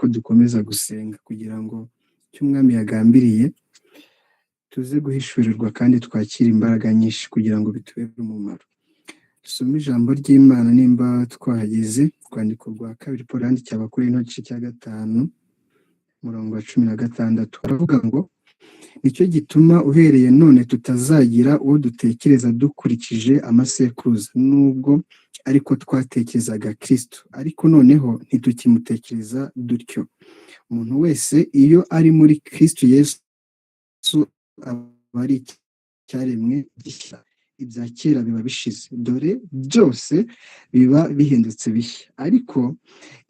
ko dukomeza gusenga kugira ngo icyo umwami yagambiriye tuze guhishurirwa kandi twakire imbaraga nyinshi kugira ngo bitubere umumaro. Dusome ijambo ry'Imana nimba twahageze, urwandiko rwa kabiri Pawulo yandikiye Abakorinto igice cya 5 umurongo wa 16 aravuga ngo nicyo gituma uhereye none tutazagira uwo dutekereza dukurikije amasekuruza, nubwo ariko twatekerezaga Kristo, ariko noneho ntitukimutekereza dutyo. Umuntu wese iyo ari muri Kristo Yesu aba ari icyaremwe gishya, ibya kera biba bishize, dore byose biba bihindutse bishya. Ariko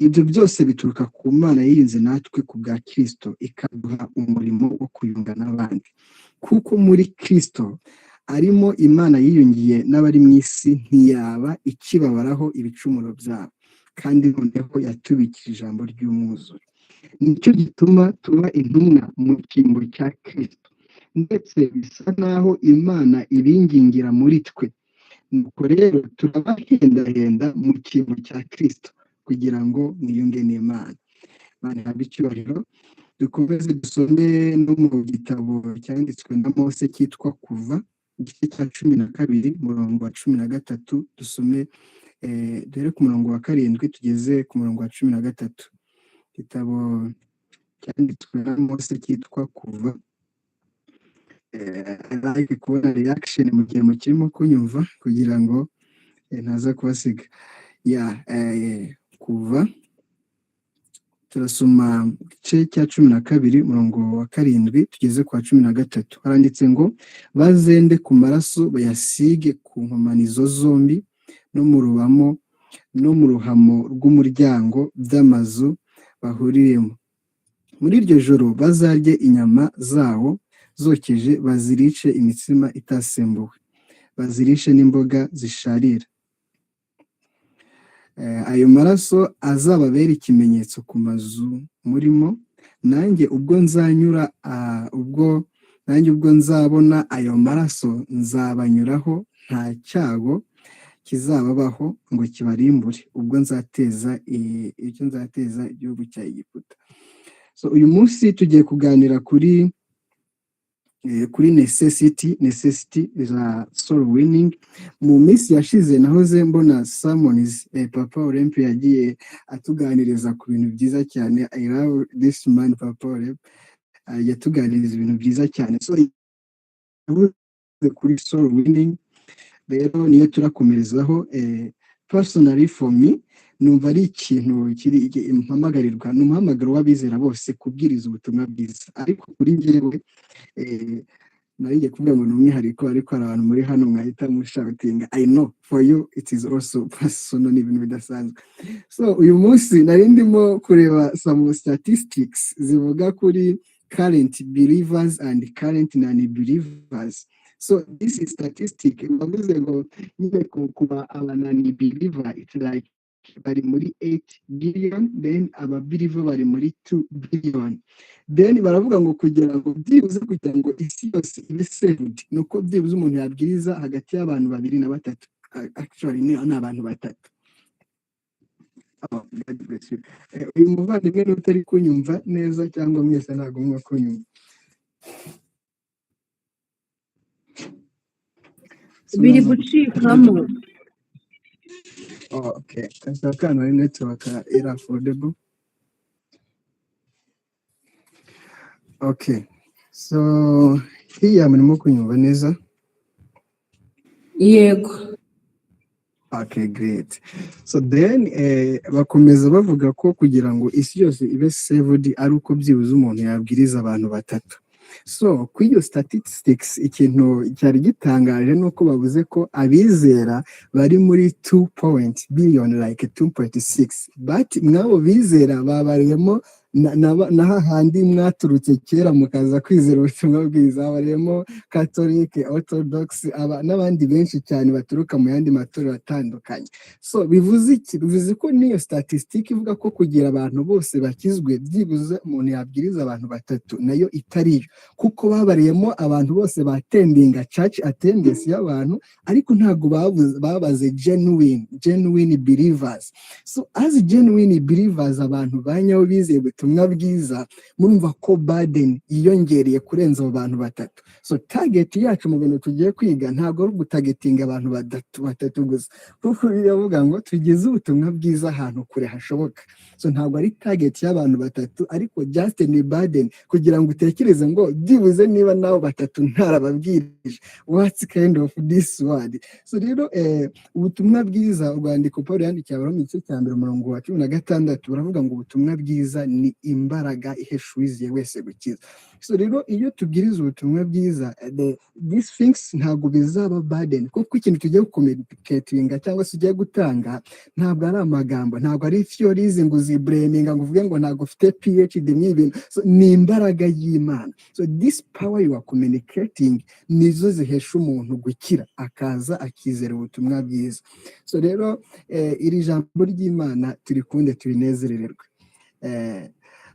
ibyo byose bituruka ku Mana yirinze natwe ku bwa Kristo, ikaduha umurimo wo kuyunga n'abandi. Kuko muri Kristo arimo Imana yiyungiye n'abari mu isi ntiyaba ikibabaraho ibicumuro byabo, kandi noneho yatubikije ijambo ry'umwuzure. Nicyo gituma tuba intumwa mu cyimbo cya Kristo, ndetse bisa naho Imana ibingingira muri twe. Nuko rero turabahendahenda mu cyimbo cya Kristo kugira ngo mwiyunge n'Imana. Imana ihabwe icyubahiro. Dukomeze dusome no mu gitabo cyanditswe na Mose cyitwa Kuva igice cya 12 umurongo wa 13, dusome duhere ku murongo wa 7 tugeze ku murongo wa 13. Igitabo cyanditswe na Mose cyitwa Kuva. Like kubona reaction mu gihe mukirimo kunyumva kugira ngo ntaza kubasiga. Kuva turasoma igice cya 12 umurongo wa 7 tugeze kwa 13. Haranditse ngo bazende ku maraso bayasige ku nkomanizo zombi no mu rubamo no mu ruhamo rw'umuryango by'amazu bahuriremo. Muri iryo joro bazarye inyama zawo zokeje, bazirice imitsima itasembuwe, bazirishe n'imboga zisharira. Ayo maraso azababera ikimenyetso ku mazu murimo, nanjye ubwo nzabona ayo maraso nzabanyuraho, nta cyago kizababaho ngo kibarimbure, ubwo nzateza igihugu cya Egiputa. So uyu munsi tugiye kuganira kuri necessity za soul winning. Mu minsi yashize nahoze mbona sermons Papa Olympia yagiye atuganiriza ku bintu byiza cyane. I love this man Papa Olympia, yatuganiriza ibintu byiza cyane. So kuri soul winning rero niyo turakomerezaho. Personally for me numva ari ikintu kiri impamagarirwa, n'umuhamagaro w'abizera bose kubwiriza ubutumwa bwiza. Ariko kuri njyewe nariye kuvuga ngo n'umwihariko, ariko hari abantu muri hano mwahita mushoutinga. I know for you it is also personal, n'ibintu bidasanzwe. So uyu munsi nari ndimo kureba some statistics zivuga kuri current believers and current non-believers. So this is statistic bavuze ngo nyine kuba aba non-believer it's like bari muri 8 billion, then aba-believer bari muri 2 billion. Then baravuga ngo kugira ngo byibuze kugira ngo isi yose ibe saved, nuko byibuze umuntu yabwiriza hagati y'abantu 2 na 3. Actually ni abantu 3. Uyu muvandimwe n'utari kunyumva neza cyangwa mwese ntabwo mwa kunyumva? Biri gucikamo. Okay. Kasaka na network era affordable. Okay. So hiya murimo kunyumva neza? Yego. Okay, great. So then bakomeza bavuga ko kugira ngo isi yose ibe saved ari uko byibuze umuntu yabwiriza abantu 3. So kuri iyo statistics ikintu cyari gitangaje nuko bavuze ko abizera bari muri 2 billion, like 2.6, but mwabo bizera babariyemo na hahandi mwaturutse kera mukaza kwizera ubutumwa bwiza, barimo Catholic, Orthodox, n'abandi benshi cyane baturuka mu yandi matorero atandukanye. So bivuze iki? Bivuze ko niyo statistic ivuga ko kugira abantu bose bakizwe byibuze umuntu yabwiriza abantu 3 nayo itariyo, kuko babariyemo abantu bose batendinga church attendance y'abantu, ariko ntago babaze genuine believers. So as genuine believers, abantu banyaho bizeye ubutumwa bwiza, murumva ko burden yiyongereye kurenza abo bantu batatu. So target yacu mu bintu tugiye kwiga ntabwo ari ugutagetinga abantu batatu gusa, kuko biravuga ngo tugeze ubutumwa bwiza ahantu kure hashoboka. So ntabwo ari target y'abantu batatu, ariko just ni burden kugira ngo utekereze ngo byibuze niba nabo batatu ntarababwirije, what's kind of this word. So rero ubutumwa bwiza, urwandiko Pawulo yandikiye Abaroma igice cya 16 baravuga ngo ubutumwa bwiza ni imbaraga ihesha uwizeye wese gukiza. So rero iyo tubwiriza ubutumwa bwiza, these things ntabwo bizaba burden, kuko ikintu tugiye gucommunicatinga cyangwa se ugiye gutanga ntabwo ari amagambo, ntabwo ari theories ngo uzibreminga ngo uvuge ngo ntabwo ufite PhD n'ibintu. So ni imbaraga y'Imana. So this power you are communicating nizo zihesha umuntu gukira, akaza akizera ubutumwa bwiza. So rero iri jambo ry'Imana turikunde turinezerererwe.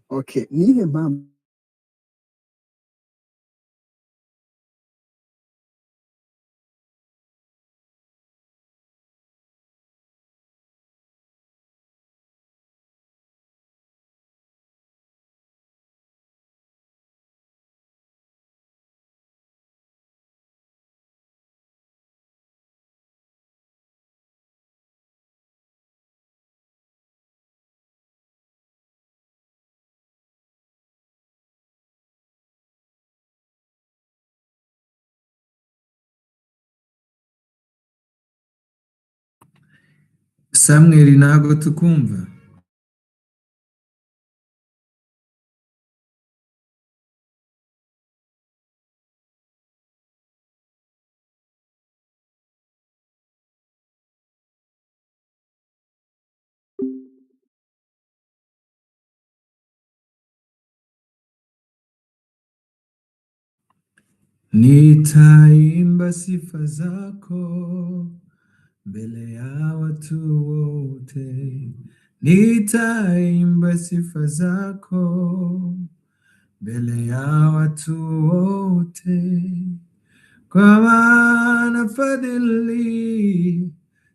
Okay, nihe mpamvu Samuel ntabwo tukumva. Nitaimba sifa zako mbele ya watu wote, nitaimba sifa zako mbele ya watu wote, kwa maana fadhili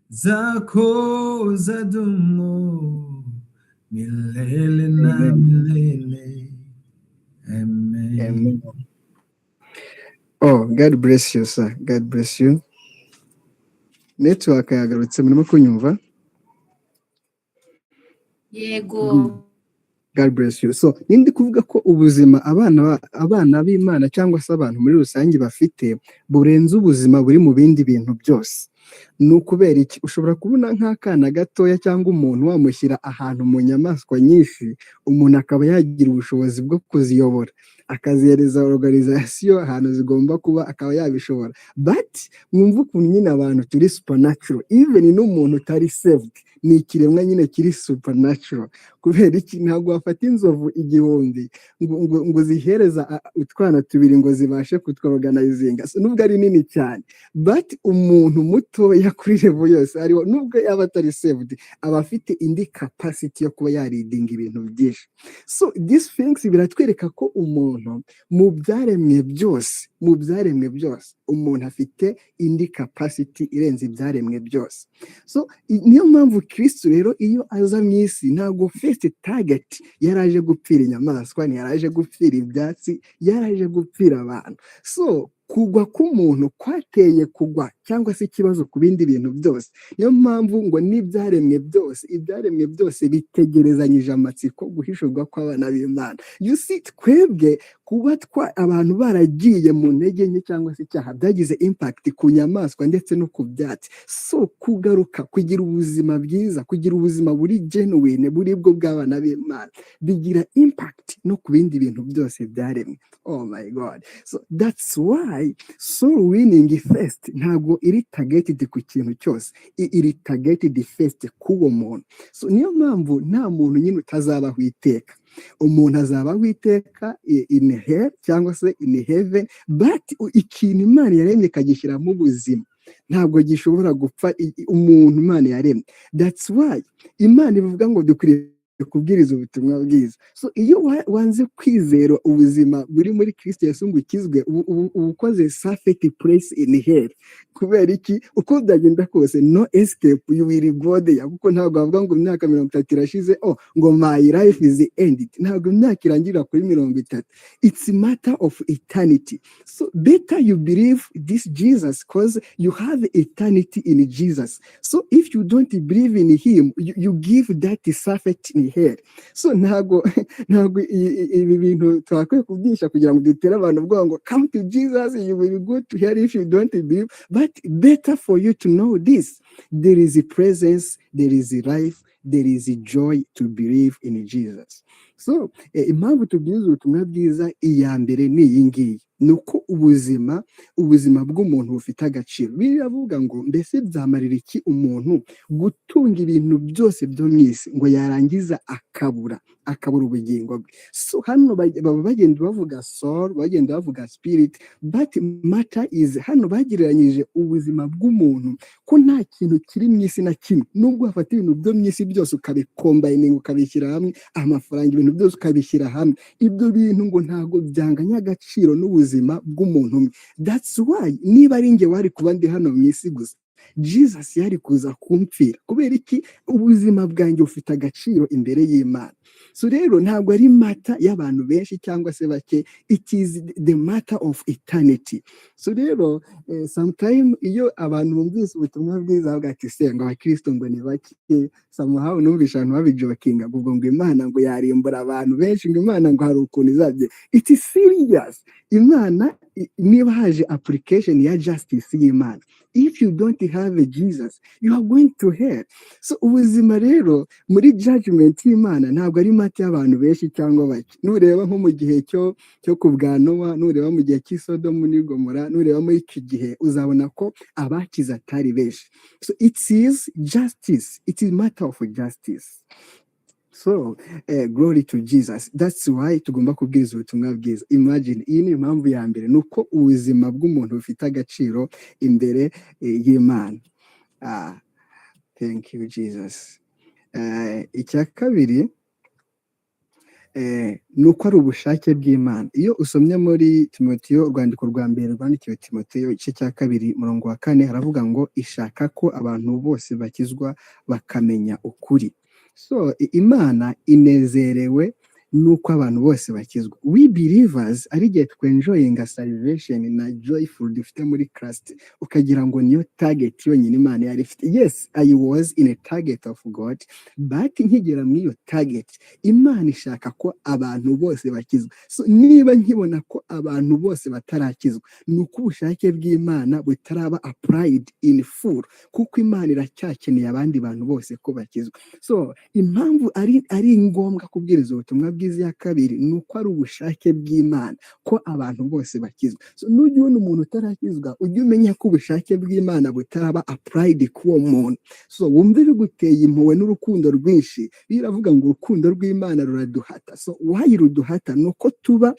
zako zadumu milele na milele. Amen. Amen. Oh, God bless you, sir. God bless you. Network yagarutse, murimo kunyumva? Yego. God bless you. So nindi kuvuga ko ubuzima abana b'Imana cyangwa se abantu muri rusange bafite burenze ubuzima buri mu bindi bintu byose. Ni ukubera iki? Ushobora kubona nk'akana gatoya cyangwa umuntu wamushyira ahantu mu nyamaswa nyinshi, umuntu akaba yagira ubushobozi bwo kuziyobora, akazihereza organization ahantu zigomba kuba, akaba yabishobora. But mwumva ukuntu nyine abantu turi supernatural, even n'umuntu utari saved ni ikiremwa nyine kiri supernatural. Kubera iki? Ntabwo wafata inzovu igihumbi ngo zihereza utwana tubiri ngo zibashe kutworganizinga, so nubwo ari nini cyane. But umuntu mutoya kuri level yose ariho, nubwo yaba atari saved, aba afite indi capacity yo kuba yaridinga ibintu byinshi. So these things biratwereka ko umuntu mu byaremwe byose umuntu afite indi capacity irenze ibyaremwe byose. So niyo mpamvu Kristo rero iyo aza mu isi ntabwo first target yaraje gupfira inyamaswa, ntiyaraje gupfira ibyatsi, yaraje gupfira abantu. So kugwa k'umuntu kwateye kugwa cyangwa se ikibazo ku bindi bintu byose. Niyo mpamvu ngo ibyaremwe byose bitegerezanyije amatsiko guhishurwa kw'abana b'Imana. You see, twebwe kuba abantu baragiye mu ntege nke cyangwa se icyaha byagize impact ku nyamaswa ndetse no ku byatsi. So kugaruka kugira ubuzima bwiza, kugira ubuzima buri genuine, buri bwo bw'abana b'Imana, bigira impact no ku bindi bintu byose byaremwe. Oh my God. So that's why soul winning first ntabwo iri targeted ku kintu cyose, iri targeted first kuwo muntu. So niyo mpamvu nta muntu nyine utazabaho iteka. Umuntu azabaho iteka in hell cyangwa se in heaven, but ikintu Imana yaremye ikagishyiramo ubuzima ntabwo gishobora gupfa umuntu Imana yaremye. That's why Imana ivuga ngo dukwiriye kubwiriza ubutumwa bwiza. So iyo wanze kwizera ubuzima buri muri Kristo Yesu ngo ukizwe, uba ukoze safety place in hell. Kubera iki? Uko byagenda kose no escape, you will go there. Kuko ntabwo bavuga ngo imyaka 30 irashize, ngo my life is ended. Ntabwo imyaka irangira kuri 30. It's a matter of eternity. So better you believe this Jesus because you have eternity in Jesus. So if you don't believe in him, you give that safety in hell. So ntabwo ibi bintu twakwiye kubyisha kugira ngo dutere abantu ubwoba ngo come to Jesus, you will go to hell if you don't believe. But better for you to know this: there is a presence, there is a life, there is a joy to believe in Jesus. So impamvu tubwiriza ubutumwa bwiza iya mbere ni iyi ngiyi, nuko ubuzima bw'umuntu bufite agaciro. Biravuga ngo mbese byamarira iki umuntu gutunga ibintu byose byo mu isi ngo yarangiza akabura ubugingo bwe. So hano baba bagenda bavuga soul, bagenda bavuga spirit, but matter is hano bagereranyije ubuzima bw'umuntu ko nta kintu kiri mu isi na kimwe, nubwo wafata ibintu byo mu isi byose ukabikombininga ukabishyira hamwe, amafaranga, ibintu byose ukabishyira hamwe, ibyo bintu ngo ntago byanganya agaciro n'ubuzima bw'umuntu umwe. That's why niba ari njye wari kuba ndi hano mu isi gusa, Jesus yari kuza kumpfira. Kubera iki? Ubuzima bwanjye bufite agaciro imbere y'Imana. So rero ntabwo ari mata y'abantu benshi cyangwa se bake, it is the matter of eternity. So rero sometime iyo abantu bumvise ubutumwa bwiza bavuga ati senga abakristo ngo ni bake, somehow numvisha abantu babijokinga ngo Imana ngo yarimbura abantu benshi, ngo Imana ngo hari ukuntu izabye. It is serious. Imana niba haje application ya justice y'Imana, if you don't have a Jesus, you are going to hell. So ubuzima rero muri judgment y'Imana ntabwo ari mata y'abantu benshi cyangwa bake. Nureba nko mu gihe cyo kubwa Nowa, nureba mu gihe cy'Isodomu n'i Gomora, nureba muri iki gihe uzabona ko abakiza atari benshi. So it is justice, it is matter of justice. So glory to Jesus. That's why tugomba kubwiriza ubutumwa bwiza. Imagine, iyi ni impamvu ya mbere, nuko ubuzima bw'umuntu bufite agaciro imbere y'Imana. Thank you Jesus. Icya kabiri nuko ari ubushake bw'Imana. Iyo usomye muri Timoteyo, urwandiko rwa mbere rwandikiwe Timoteyo igice cya 2 murongo wa 4, haravuga ngo ishaka ko abantu bose bakizwa bakamenya ukuri. So Imana inezerewe nuko abantu bose bakizwa. We believers ari gihe twenjoyinga salvation na joyful dufite muri Christ, ukagira ngo niyo target yonyine Imana yari ifite. Yes, I was in a target of God, but nkigera muri iyo target, Imana ishaka ko abantu bose bakizwa. So niba nkibona ko abantu bose batarakizwa, nuko ubushake bw'Imana butaraba applied in full, kuko Imana iracyakeneye abandi bantu bose ko bakizwa. So impamvu ari ngombwa kubwiriza ubutumwa bwiza ya kabiri, nuko ari ubushake bw'Imana ko abantu bose bakizwa. So nujya ubona umuntu utarakizwa, ujye umenya ko ubushake bw'Imana butaraba applied kuwo muntu. So wumve biguteye impuhwe n'urukundo rwinshi. Biravuga ngo urukundo rw'Imana ruraduhata. So why ruduhata? Nuko tuba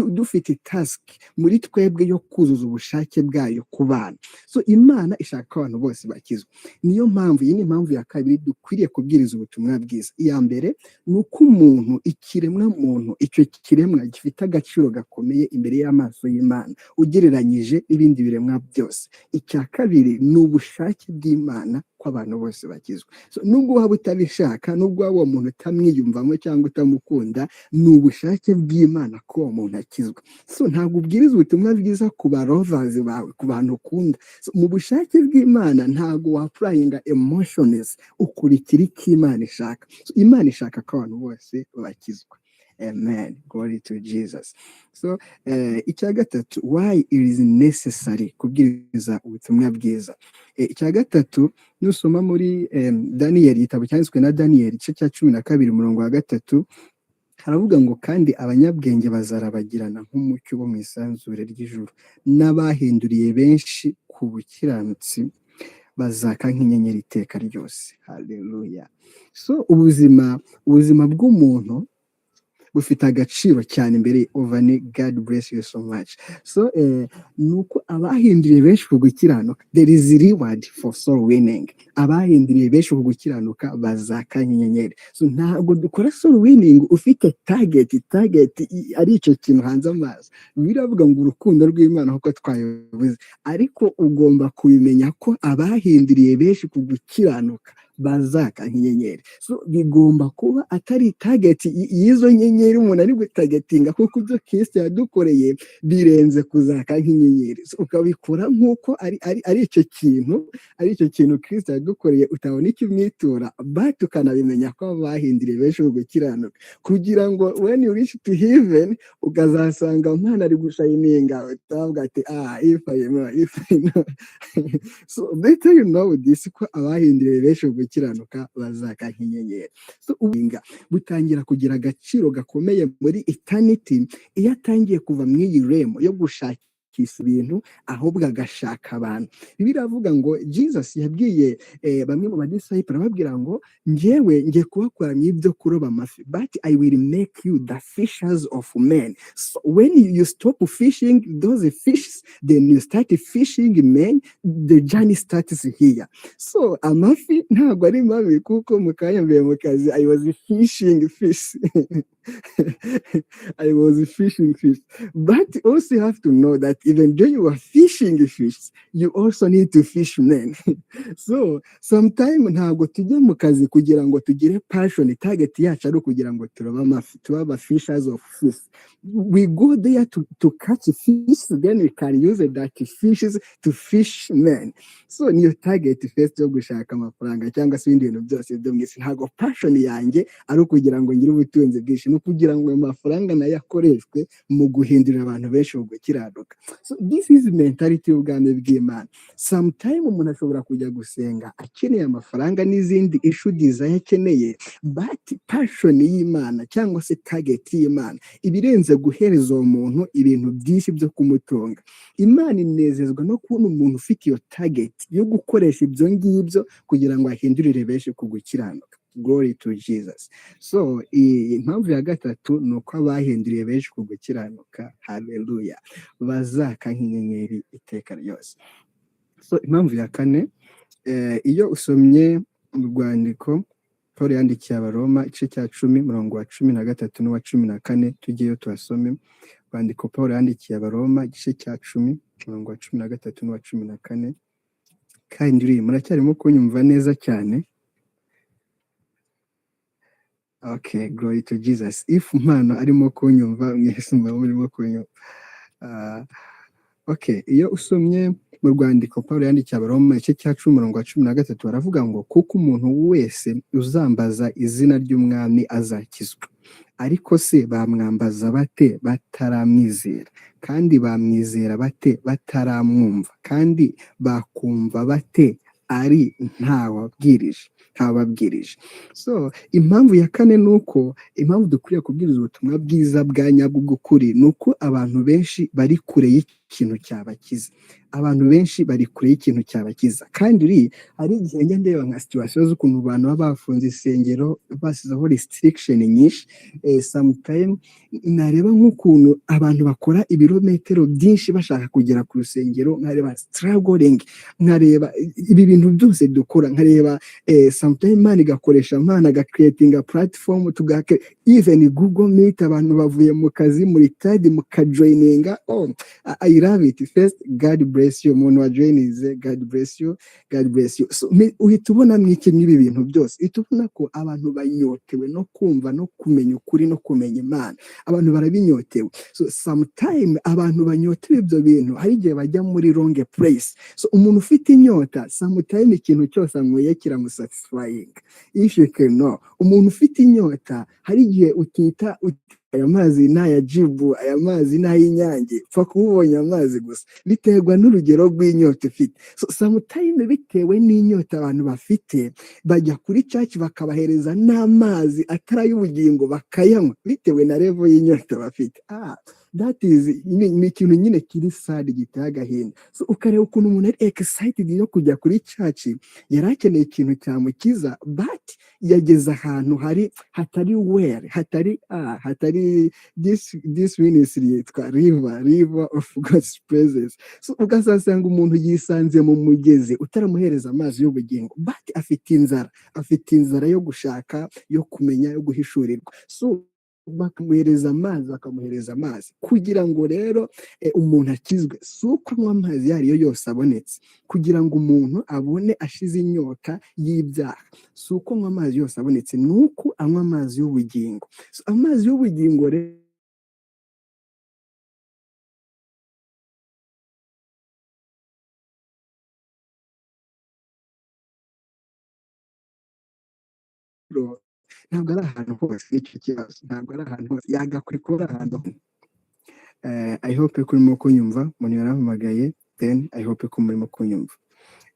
dufite task muri twebwe yo kuzuza ubushake bwayo ku bana. So Imana ishaka abantu bose bakizwa. Niyo mpamvu, iyi ni impamvu ya kabiri dukwiriye kubwiriza ubutumwa bwiza. Iya mbere nuko umuntu, ikiremwa muntu, icyo kiremwa gifite agaciro gakomeye imbere y'amaso y'Imana ugereranyije n'ibindi biremwa byose. Icya kabiri ni ubushake bw'Imana ko abantu bose bakizwa. So nubwo waba utabishaka, nubwo waba uwo muntu utamwiyumvamo cyangwa utamukunda, ni ubushake bw'Imana ko uwo muntu akizwa. So ntabwo ubwiriza ubutumwa bwiza ku barovers bawe, ku bantu ukunda. So mu bushake bw'Imana ntabwo wapurayinga emotions, ukurikira icyo Imana ishaka. So Imana ishaka ko abantu bose bakizwa. Amen. Glory to Jesus. So icya gatatu, why it is necessary kubwiriza ubutumwa bwiza. Icya gatatu, nusoma muri Daniel, igitabo cyanditswe na Daniel igice cya 12 murongo wa 3, haravuga ngo kandi abanyabwenge bazarabagirana nk'umucyo wo mu isanzure ry'ijuru, n'abahinduriye benshi ku bukiranutsi bazaka nk'inyenyeri iteka ryose. Haleluya. So ubuzima bw'umuntu bufite agaciro cyane imbere ovani. God bless you so much. So nuko abahinduriye benshi ku gukiranuka, there is reward for soul winning. Abahinduriye benshi ku gukiranuka bazaka nk'inyenyeri. So ntabwo dukora soul winning ufite target ari icyo kintu hanze amaso. Biravuga ngo urukundo rw'Imana uko twayoboze, ariko ugomba kubimenya ko abahinduriye benshi ku gukiranuka bazaka nk'inyenyeri. So bigomba kuba atari target y'izo nyenyeri umuntu ari gutagetinga, kuko ibyo Kristo yadukoreye birenze kuzaka nk'inyenyeri. So ukabikora nk'uko ari icyo kintu Kristo yadukoreye, utabona icyo umwitura, but ukanabimenya ko bahinduriye benshi ku gukiranuka, kugira ngo when you reach to heaven ukazasanga umwana ari gushayininga, utavuga ati if I know. So better you know this, ko abahinduriye benshi ku gukiranuka bazaka nk'inyenyeri. So ubinga butangira kugira agaciro gakomeye muri eternity iyo atangiye kuva mu iyi remo yo gushaka ibintu ahubwo agashaka abantu. Biravuga ngo Jesus yabwiye bamwe mu badisciples babwira ngo njyewe ngiye kubakora n'ibyo kuroba amafi, but I will make you the fishers of men. So when you stop fishing those fishes, then you start fishing men, the journey starts here. So amafi ntabwo ari mabi, kuko mu kanya mbere mu kazi I was fishing fish. I was fishing fish. But also you have to know that even though you are fishing fish, you also need to fish men. So sometimes ntabwo tujya mu kazi kugira ngo tugire passion, target yacu ari kugira ngo turoba amafi, tuba fishers of fish. We go there to catch fish, then we can use that fishes to fish men. So niyo target first yo gushaka amafaranga cyangwa se ibindi bintu byose byo mwisi. Ntabwo passion yanjye ari kugira ngo ngire ubutunzi bwinshi, no kugira ngo amafaranga nayo akoreshwe mu guhindurira abantu benshi mu gukiranuka. So this is mentality y'ubwami bw'Imana. Sometimes umuntu ashobora kujya gusenga akeneye amafaranga n'izindi issue desire akeneye, but passion y'Imana cyangwa se target y'Imana ibirenze guhereza uwo muntu ibintu byinshi byo kumutunga. Imana inezezwa no kubona umuntu ufite iyo target yo gukoresha ibyo ngibyo kugira ngo ahindurire benshi ku gukiranuka. Glory to Jesus. So impamvu ya gatatu ni uko abahinduriye benshi ku gukiranuka, haleluya, bazaka nk'inyenyeri iteka ryose. So impamvu ya kane, iyo usomye mu rwandiko Paul yandikiye Abaroma igice cya 10 murongo wa 13 n'uwa 14, tugiyeyo tuhasome. Rwandiko Paul yandikiye Abaroma igice cya 10 murongo wa 13 n'uwa 14. Kandi muracyarimo kunyumva neza cyane? Okay, glory to Jesus. If umwana arimo kunyumva, mwese murimo kunyumva. Okay, iyo usomye mu rwandiko Paul yandikiye Abaroma igice cya 10 murongo wa 13 baravuga ngo kuko umuntu wese uzambaza izina ry'umwami azakizwa. Ariko se bamwambaza bate bataramwizera? Kandi bamwizera bate bataramwumva? Kandi bakumva bate ari ntawabwirije? So impamvu ya kane nuko impamvu dukwiriye kubwiriza ubutumwa bwiza bwa nyabwo bw'ukuri nuko abantu benshi bari kure y'ikintu cyabakiza. Abantu benshi bari kure y'ikintu cyabakiza. Kandi hari igihe njya ndeba nka situation z'ukuntu abantu baba bafunze isengero basizeho restriction nyinshi. Sometimes nareba nk'ukuntu abantu bakora ibirometero byinshi bashaka kugera ku rusengero, nkareba struggling, nkareba ibi bintu byose dukora, nkareba sometimes man igakoresha creating a platform even Google Meet, abantu bavuye mu kazi muri tide mukajoininga. I love it. First, God bless you. Umuntu wa joinize, God bless you. So uhita ubona mwiki n'ibi bintu byose, uhita ubona ko abantu banyotewe no kumva no kumenya ukuri no kumenya Imana. Abantu barabinyotewe. So sometimes abantu banyotewe ibyo bintu hari igihe bajya muri wrong place. So umuntu ufite inyota sometimes ikintu cyose amweye kiramusatisfying. If you can know, umuntu ufite inyota hari igihe utita aya mazi n'aya jibu, aya mazi n'ay'inyange, pfa kubonye amazi gusa, biterwa n'urugero rw'inyota ufite. So sometimes bitewe n'inyota abantu bafite bajya kuri church bakabahereza n'amazi atari y'ubugingo bakayanywa bitewe na level y'inyota bafite. that is ni ikintu nyine kiri sad giteye agahinda. So ukareba ukuntu umuntu ari excited yo kujya kuri church, yari akeneye ikintu cyamukiza, but yageze ahantu hatari this ministry yitwa river of God's presence. So ugasanga umuntu yisanze mu mugezi utaramuhereza amazi y'ubugingo, but afite inzara yo gushaka, yo kumenya, yo guhishurirwa. So bakamuhereza amazi kugira ngo rero umuntu akizwe. Si uko anywa amazi yariyo yose abonetse kugira ngo umuntu abone ashize inyota y'ibyaha. Si uko anywa amazi yose abonetse, ni uko anywa amazi y'ubugingo. So amazi y'ubugingo rero ntabwo ari ahantu hose, nicyo kibazo. Ntabwo ari ahantu hose, yagakwiye kuba ari ahantu. I hope ko urimo kunyumva, umuntu yarampamagaye, then I hope ko murimo kunyumva.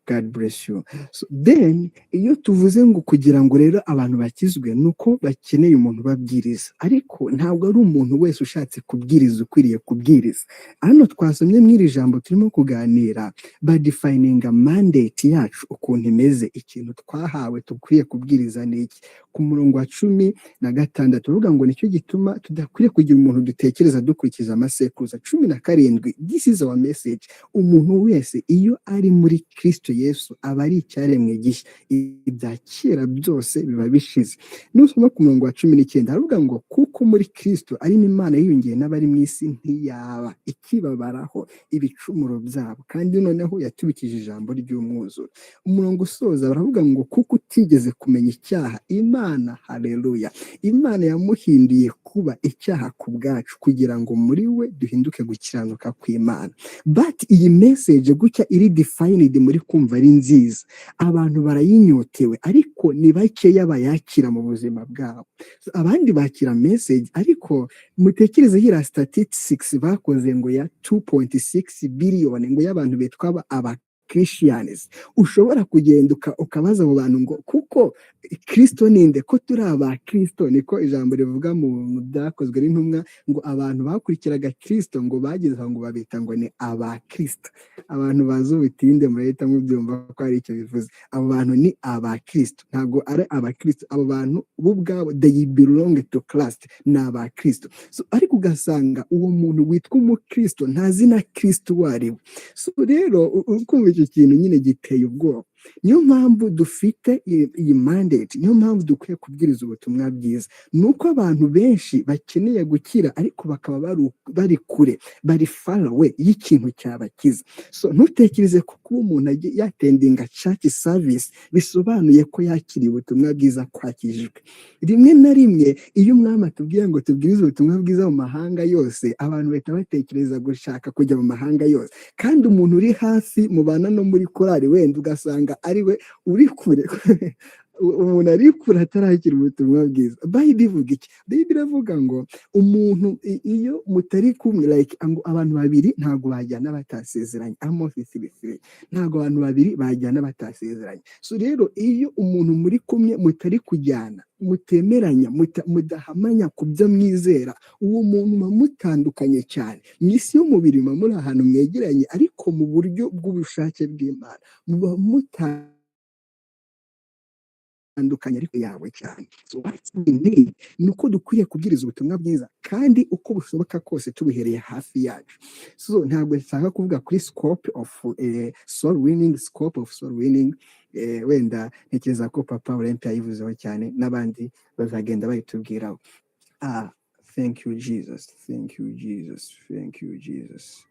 God bless you. So then iyo tuvuze ngo kugira ngo rero abantu bakizwe, nuko bakeneye umuntu ubabwiriza, ariko ntabwo ari umuntu wese ushatse kubwiriza ukwiriye kubwiriza. Hano twasomye mw'iri jambo turimo kuganira by defining a mandate yacu ukuntu imeze, ikintu twahawe tukwiye kubwiriza n'iki. Ku murongo wa 16 tuvuga ngo nicyo gituma tudakwiye kugira umuntu dutekereza dukurikiza amasekuruza. 17 this is our message. Umuntu wese iyo ari muri Kristo Yesu aba ari icyaremwe gishya, ibya kera byose biba bishize. Nusoma ku murongo wa 19 haravuga ngo kuko muri Kristo ari n'Imana yiyongeye n'abari mu isi ntiyaba ikibabaraho ibicumuro byabo, kandi noneho yatubikije ijambo ry'umwuzuro. Umurongo usoza baravuga ngo kuko utigeze kumenya icyaha, Imana, haleluya, Imana yamuhinduye kuba icyaha ku bwacu kugira ngo muri we duhinduke gukiranuka kw'Imana. But iyi message gutya iri defined muri kumva ari nziza, abantu barayinyotewe, ariko ni bakeya bayakira mu buzima bwabo. Abandi bakira message, ariko mutekereze hira statistics bakoze ngo ya 2.6 billion ngo y'abantu betwa aba Christians. Ushobora kugenda ukabaza abo bantu ngo kuko Kristo ninde, ko turi aba Kristo, niko ijambo rivuga mu byakozwe n'intumwa ngo abantu bakurikiraga Kristo ngo bageze aho ngo babita ngo ni aba Kristo. Abantu bazi ubutinde murahita mubyumva ko ari icyo bivuze. Abo bantu ni aba Kristo, ntabwo ari aba Kristo. Abo bantu bo ubwabo they belong to Christ, ni aba Kristo. So ariko ugasanga uwo muntu witwa umukristo ntazi na Kristo wariwe. So rero ukumva icyo kintu nyine giteye ubwoba. Niyo mpamvu dufite iyi mandate, niyo mpamvu dukwiye kubwiriza ubutumwa bwiza. Nuko abantu benshi bakeneye gukira, ariko bakaba bari kure, bari far away y'ikintu cyabakiza. So ntutekereze ko kuba umuntu yatendinga church service bisobanuye ko yakiriye ubutumwa bwiza, kwakijijwe. Rimwe na rimwe iyo umwami atubwiye ngo tubwirize ubutumwa bwiza mu mahanga yose, abantu bahita batekereza gushaka kujya mu mahanga yose, kandi umuntu uri hafi mubana no muri korali wenda ugasanga ariwe uri kure. Umuntu ari kure atarakira ubutumwa bwiza. Bible ivuga iki? Bible iravuga ngo umuntu iyo mutari kumwe, like ngo abantu babiri ntago bajyana batasezeranye. Amos 3:3, ntago abantu babiri bajyana batasezeranye. So rero iyo umuntu muri kumwe mutari kujyana, mutemeranya, mudahamanya ku byo mwizera, uwo muntu mutandukanye cyane. Mwisi y'umubiri muri ahantu mwegeranye, ariko mu buryo bw'ubushake bw'Imana muba mutandukanye ariko yawe cyane. So what's we need nuko dukwiye kubwiriza ubutumwa bwiza, kandi uko bushoboka kose tubihereye hafi yacu. So ntabwo nshaka kuvuga kuri scope of soul winning. Wenda ntekereza ko Papa Olympia yivuzeho cyane, n'abandi bazagenda bayitubwiraho. Thank you Jesus, thank you Jesus, thank you Jesus.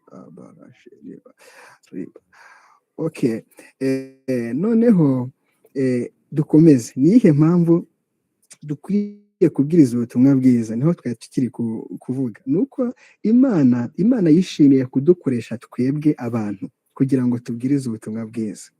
Okay, noneho dukomeze. Nihe mpamvu dukwiye kubwiriza ubutumwa bwiza? Niho twari tukiri kuvuga nuko Imana yishimiye kudukoresha twebwe abantu kugira ngo tubwirize ubutumwa bwiza.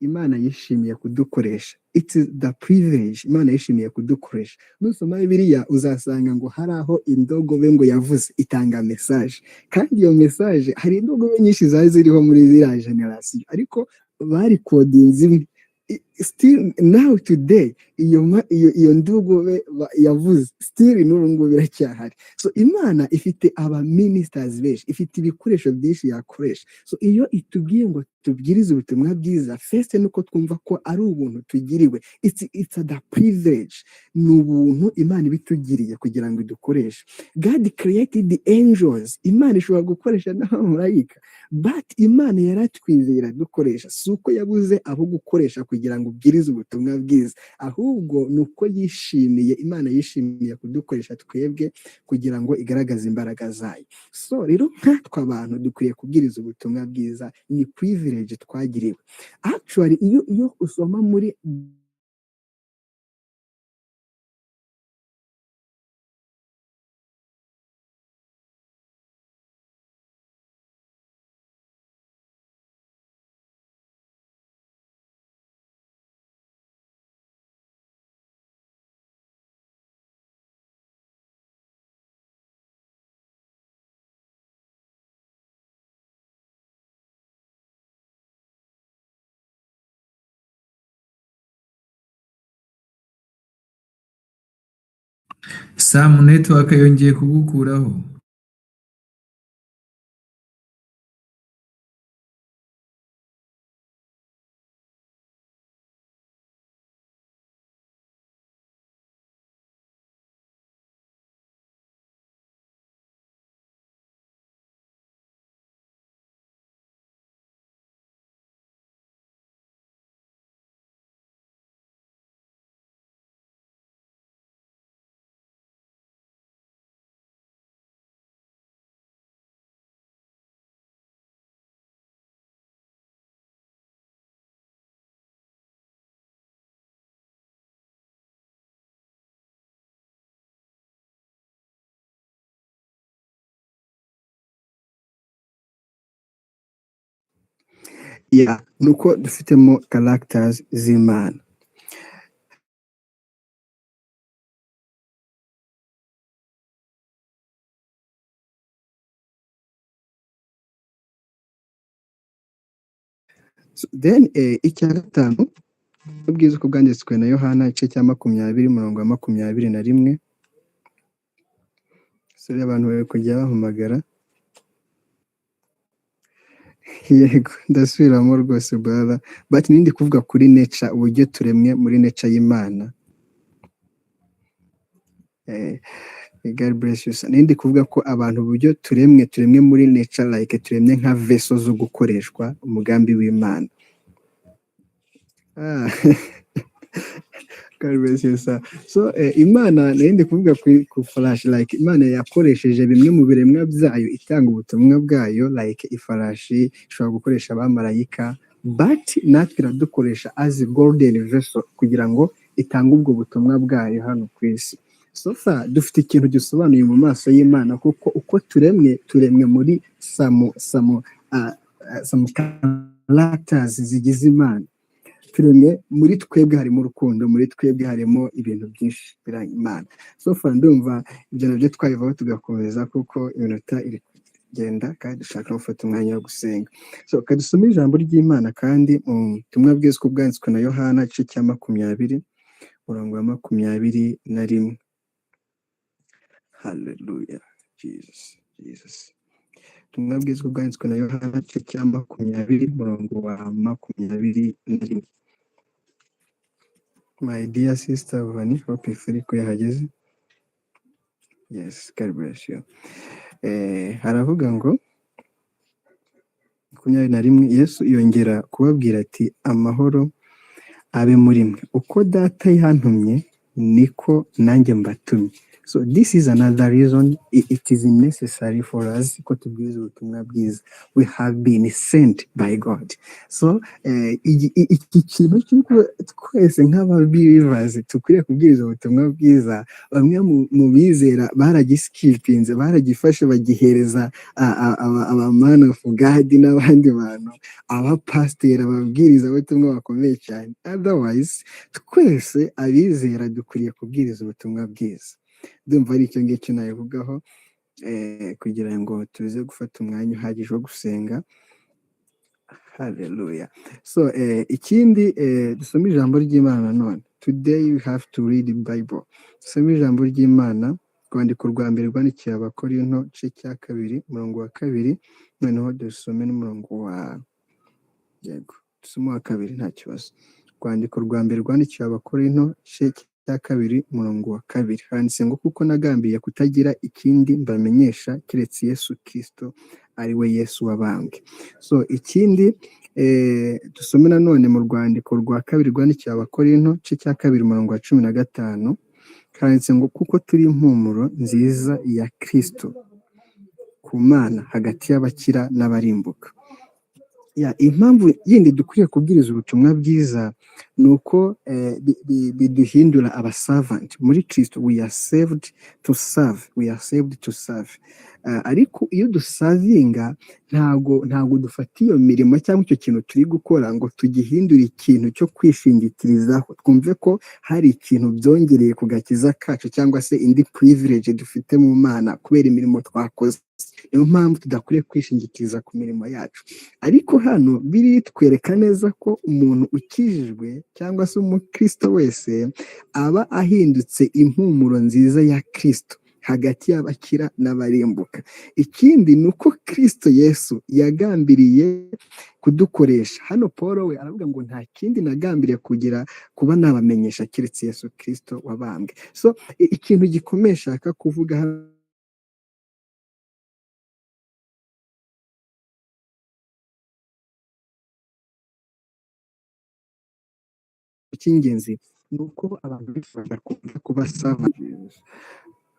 Imana yishimiye kudukoresha, it's the privilege. Imana yishimiye kudukoresha. Nusoma Bibiliya uzasanga ngo hari aho indogobe ngo yavuze itanga message, kandi iyo message hari indogobe nyinshi zari ziriho muri ziriya generation, ariko bari coding zimwe. still now today iyo ndugu yavuze still n'ubu ngubu biracyahari. So Imana ifite aba ministers benshi, ifite ibikoresho byinshi yakoresha. So iyo itubwiye ngo tubwirize ubutumwa bwiza, first nuko twumva ko ari ubuntu tugiriwe. It's the privilege, ni ubuntu Imana ibitugiriye kugira ngo idukoreshe. God created the angels, Imana ishobora gukoresha n'abamarayika, but Imana yaratwizera dukoresha, si uko yabuze abo gukoresha kugira ngo ubwirize ubutumwa bwiza, ahubwo ni uko yishimiye, Imana yishimiye kudukoresha twebwe kugira ngo igaragaze imbaraga zayo. So rero nkatwe abantu dukwiye kubwiriza ubutumwa bwiza, ni privilege twagiriwe. Actually iyo usoma muri Sam, network yongeye kugukuraho. nuko dufitemo characters z'Imana. So then icya gatanu, ubwiza uko bwanditswe na Yohana igice cya 20:21. Sore abantu bari kujya bahamagara. Yego ndasubiramo rwose brother, but nindi kuvuga kuri nature, uburyo turemwe muri nature y'Imana. God bless you. Nindi kuvuga ko abantu uburyo turemwe muri nature, like turemwe nka vessels zo gukoreshwa umugambi w'Imana. God bless you sir. So Imana nindi kuvuga ku flash, like Imana yakoresheje bimwe mu biremwa byayo itanga ubutumwa bwayo, like ifarashi ishobora gukoresha abamarayika, but natwe iradukoresha as a golden vessel kugira ngo itange ubwo butumwa bwayo hano ku isi. So far dufite ikintu gisobanuye mu maso y'Imana, kuko uko turemwe muri some characters zigize Imana. Turemwe muri twebwe harimo urukundo, muri twebwe harimo ibintu byinshi biranga Imana. So far ndumva ibyo nabyo twabivaho tugakomeza, kuko iminota iri kugenda kandi dushaka gufata umwanya wo gusenga. So kadusome ijambo ry'Imana kandi mu butumwa bwiza uko bwanditswe na Yohana igice cya 20:21. Hallelujah. Jesus. Ubutumwa bwiza uko bwanditswe na Yohana igice cya 20:21. My dear sister Vani, hope ifuri ko yahageze. Yes, God bless you. Haravuga ngo 21, Yesu yongera kubabwira ati amahoro abe muri mwe, uko data yantumye niko nanjye mbatumye. So this is another reason it is necessary for us ko tubwiriza ubutumwa bwiza. We have been sent by God. So iki kintu cy'uko twese nk'ababelievers tukwiriye kubwiriza ubutumwa bwiza, bamwe mu bizera baragiskipinze, baragifashe bagihereza man of God n'abandi bantu, abapasiteri, ababwiriza ubutumwa bakomeye cyane. Otherwise twese abizera dukwiriye kubwiriza ubutumwa bwiza. Ndumva ari icyo ngicyo nabivugaho kugira ngo tuze gufata umwanya uhagije wo gusenga. Hallelujah. So ikindi dusome ijambo ry'Imana none. Today we have to read the Bible. Dusome ijambo ry'Imana, rwandiko rwa mbere rwandikiye Abakorinto igice cya kabiri umurongo wa kabiri, noneho dusome n'umurongo wa yego dusome wa kabiri nta kibazo. Rwandiko rwa mbere rwandikiye Abakorinto igice cya kabiri umurongo wa kabiri, handitse ngo kuko nagambiye kutagira ikindi mbamenyesha keretse Yesu Kristo ari we Yesu wabambwe. So ikindi dusome nanone mu rwandiko rwa kabiri rwandikiye Abakorinto igice cya kabiri umurongo wa 15, handitse ngo kuko turi impumuro nziza ya Kristo ku Mana hagati y'abakira n'abarimbuka. Impamvu yindi dukwiriye kubwiriza ubutumwa bwiza ni uko biduhindura abaservant muri Kristo. We are saved to serve, we are saved to serve. Ariko iyo dusavinga ntago dufata iyo mirimo cyangwa icyo kintu turi gukora ngo tugihindure ikintu cyo kwishingikirizaho, twumve ko hari ikintu byongereye ku gakiza kacu cyangwa se indi privilege dufite mu Mana kubera imirimo twakoze. Niyo mpamvu tudakwiriye kwishingikiriza ku mirimo yacu. Ariko hano biritwereka neza ko umuntu ukijijwe cyangwa se umukristo wese aba ahindutse impumuro nziza ya Kristo hagati y'abakira n'abarimbuka. Ikindi ni uko Kristo Yesu yagambiriye kudukoresha. Hano Paul we aravuga ngo nta kindi nagambiriye kuba nabamenyesha keretse Yesu Kristo wabambwe. So ikintu gikomeye shaka kuvuga hano cy'ingenzi ni uko abantu bifuza kuba servants.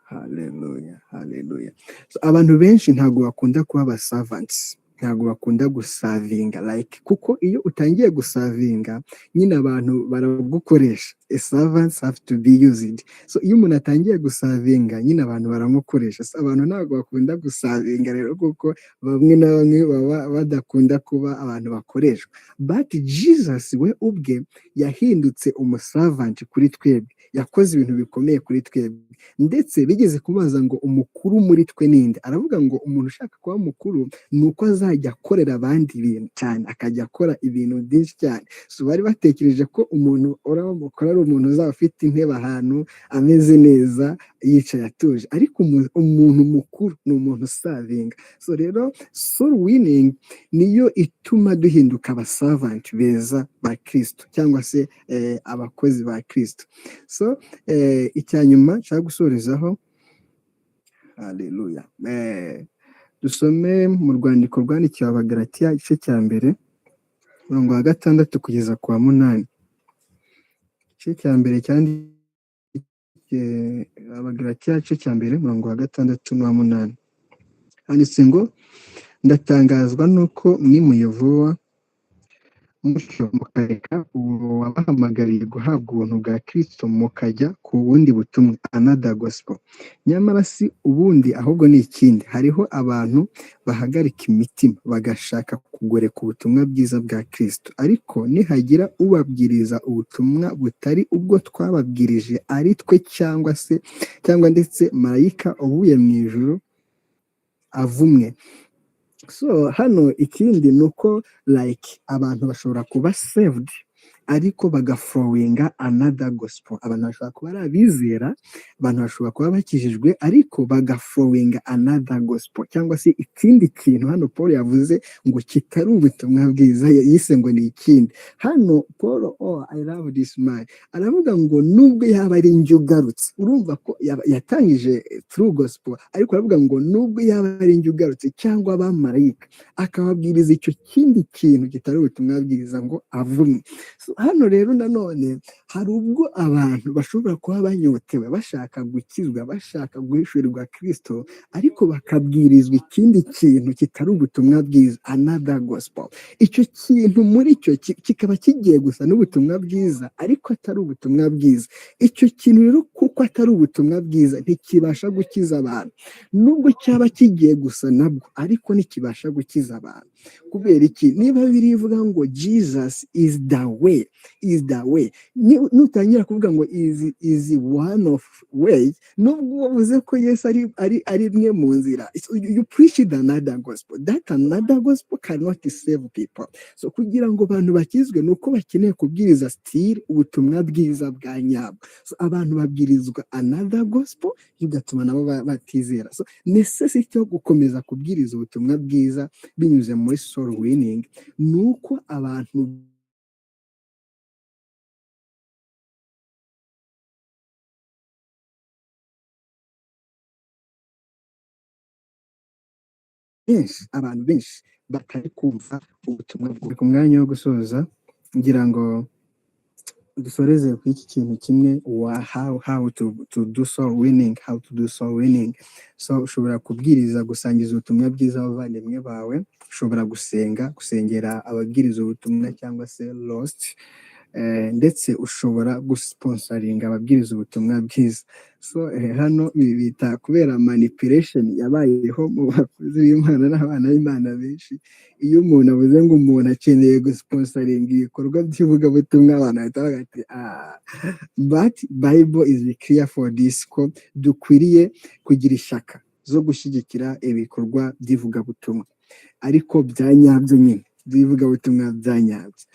Hallelujah, hallelujah. So, abantu benshi ntago bakunda kuba aba servants, ntago bakunda gusavinga kuko iyo utangiye gusavinga nyine abantu baragukoresha. A servants have to be used. So iyo umuntu atangiye gusavinga nyine abantu baramukoresha. So abantu ntago bakunda gusavinga rero kuko bamwe na bamwe baba badakunda kuba abantu bakoreshwa. But Jesus we ubwe yahindutse umuservant kuri twebwe, yakoze ibintu bikomeye kuri twebwe, ndetse bigeze kubaza ngo umukuru muri twe ninde. Aravuga ngo umuntu ushaka kuba mukuru ni uko azajya akorera abandi ibintu cyane, akajya akora ibintu byinshi cyane. So bari batekereje ko umuntu urabamukora ari umuntu uzaba afite intebe ahantu ameze neza yicaye atuje, ariko umuntu mukuru ni umuntu usavinga. So rero soul winning niyo ituma duhinduka abaservant beza ba Kristo cyangwa se abakozi ba Kristo. So icyanyuma cyo gusorezaho, haleluya, dusome mu rwandiko rwandikiye Abagalatiya igice cya mbere umurongo wa 6 kugeza ku wa 8. Igice cya mbere cyandi Abagalatiya igice cya mbere umurongo wa 6 n'uwa 8, handitse ngo ndatangazwa nuko mwimuyobowa mutyo mukareka uwo wabahamagariye guhabwa ubuntu bwa Kristo mukajya ku bundi butumwa, another gospel. Nyamara si ubundi ahubwo ni ikindi. Hariho abantu bahagarika imitima bagashaka kugoreka ubutumwa bwiza bwa Kristo, ariko nihagira ubabwiriza ubutumwa butari ubwo twababwirije ari twe cyangwa ndetse marayika uvuye mu ijuru avumwe. So hano ikindi nuko abantu bashobora kuba saved ariko bagaflowinga another gospel. Abantu bashobora kuba ari abizera, abantu bashobora kuba bakijijwe ariko bagaflowinga another gospel cyangwa se ikindi kintu. Hano Paul yavuze ngo kitari ubutumwa bwiza, yise ngo ni ikindi. Hano Paul, I love this man, aravuga ngo nubwo yaba ari njyugarutse, urumva ko yatangije true gospel, ariko aravuga ngo nubwo yaba ari njyugarutse cyangwa abamarayika akababwiriza icyo kindi kintu kitari ubutumwa bwiza ngo avumwe. So hano rero nanone hari ubwo abantu bashobora kuba banyotewe bashaka gukizwa, bashaka guhishurirwa Kristo, ariko bakabwirizwa ikindi kintu kitari ubutumwa bwiza, another gospel. Icyo kintu muri cyo kikaba kigiye gusa n'ubutumwa bwiza ariko atari ubutumwa bwiza. Icyo kintu rero kuko atari ubutumwa bwiza ntikibasha gukiza abantu, nubwo cyaba kigiye gusa nabwo ariko ntikibasha gukiza abantu. kubera iki? Niba Bibiliya ivuga ngo Jesus is the way, nutangira kuvuga ngo is one of way, nubwo wavuze ko Yesu ari imwe mu nzira, you preach another gospel, that another gospel cannot save people. So kugira ngo abantu bakizwe nuko bakeneye kubwiriza still ubutumwa bwiza bwa nyabwo. So abantu babwirizwa another gospel, bigatuma nabo batizera. So necessity yo gukomeza kubwiriza ubutumwa bwiza binyuze muri soul winning nuko abantu benshi batari kumva ubutumwa bwo. Ku mwanya wo gusoza ngira ngo dusoreze ku iki kintu kimwe, how to do soul winning. So ushobora kubwiriza, gusangiza ubutumwa bwiza abavandimwe bawe, ushobora gusengera ababwiriza ubutumwa cyangwa se lost, ndetse ushobora gusponsoringa ababwiriza ubutumwa bwiza. So hano bita kubera manipulation yabayeho mu bakozi b'Imana n'abana b'Imana benshi. Iyo umuntu avuze ngo umuntu akeneye gusponsoringa ibikorwa by'ivugabutumwa, abantu bahita bavuga ati but Bible is clear for this, ko dukwiriye kugira ishyaka zo gushyigikira ibikorwa by'ivugabutumwa, ariko bya nyabyo nyine by'ivugabutumwa bya nyabyo.